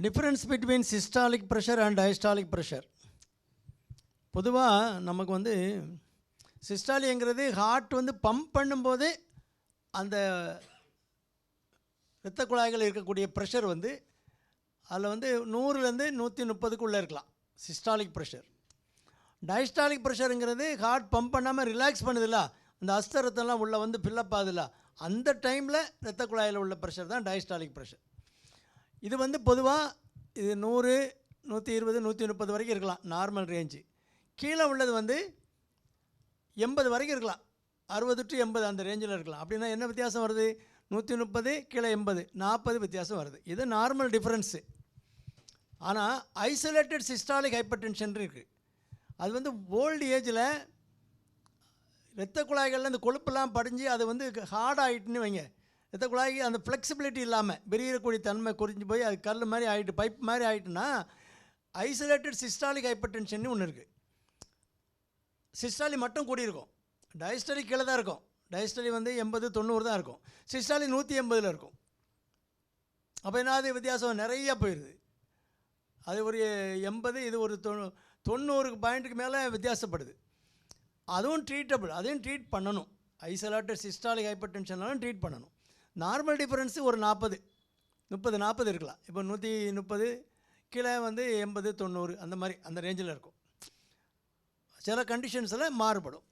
Difference between systolic pressure and diastolic pressure. பொதுவாக நமக்கு வந்து சிஸ்டாலிங்கிறது ஹார்ட் வந்து பம்ப் பண்ணும்போது அந்த இரத்த குழாய்கள் இருக்கக்கூடிய ப்ரெஷர் வந்து அதில் வந்து 100லேருந்து 130க்குள்ளே இருக்கலாம் சிஸ்டாலிக் ப்ரெஷர். டயஸ்டாலிக் ப்ரெஷருங்கிறது ஹார்ட் பம்ப் பண்ணாமல் ரிலாக்ஸ் பண்ணுதில்ல, அந்த அஸ்தரத்தெல்லாம் உள்ளே வந்து ஃபில்லப் ஆகுதில்ல, அந்த டைமில் இரத்த குழாயில் உள்ள ப்ரெஷர் தான் டயஸ்டாலிக் ப்ரெஷர். இது வந்து பொதுவாக இது 100, 120, 130 வரைக்கும் இருக்கலாம் நார்மல் ரேஞ்சு. கீழே உள்ளது வந்து 80 வரைக்கும் இருக்கலாம், 60 to 80 அந்த ரேஞ்சில் இருக்கலாம். அப்படின்னா என்ன வித்தியாசம் வருது? 130 கீழே 80, 40 வித்தியாசம் வருது. இது நார்மல் டிஃப்ரென்ஸு. ஆனால் ஐசோலேட்டட் சிஸ்டாலிக் ஹைப்பர் டென்ஷன் இருக்குது. அது வந்து ஓல்டு ஏஜில் இரத்த குழாய்களில் இந்த கொழுப்பெல்லாம் படிஞ்சு அது வந்து ஹார்ட் ஆகிட்டுன்னு வைங்க, இரத்த குழாய்க்கு அந்த ஃப்ளெக்சிபிலிட்டி இல்லாமல் விரியக்கூடிய தன்மை குறிஞ்சு போய் அது கல் மாதிரி ஆகிட்டு பைப் மாதிரி ஆகிட்டுன்னா ஐசோலேட்டட் சிஸ்டாலிக் ஹைப்பர் டென்ஷன் ஒன்று இருக்குது. சிஸ்டாலி மட்டும் கூடியிருக்கும், டயஸ்டாலி கீழே தான் இருக்கும். டயஸ்டாலி வந்து 80, 90 தான் இருக்கும், சிஸ்டாலி 180 இருக்கும். அப்போ என்ன அது வித்தியாசம் நிறையா போயிடுது. அது ஒரு 80, இது ஒரு 90 பாயிண்ட்டுக்கு மேலே வித்தியாசப்படுது. அதுவும் ட்ரீட்டபிள், அதையும் ட்ரீட் பண்ணணும். ஐசோலேட்டட் சிஸ்டாலிக் ஹைப்பர் டென்ஷனாலும் ட்ரீட் பண்ணணும். நார்மல் டிஃபரன்ஸு ஒரு 40, 30, 40 இருக்கலாம். இப்போ 130 கீழே வந்து 80, 90 அந்த மாதிரி அந்த ரேஞ்சில் இருக்கும். சில கண்டிஷன்ஸில் மாறுபடும்.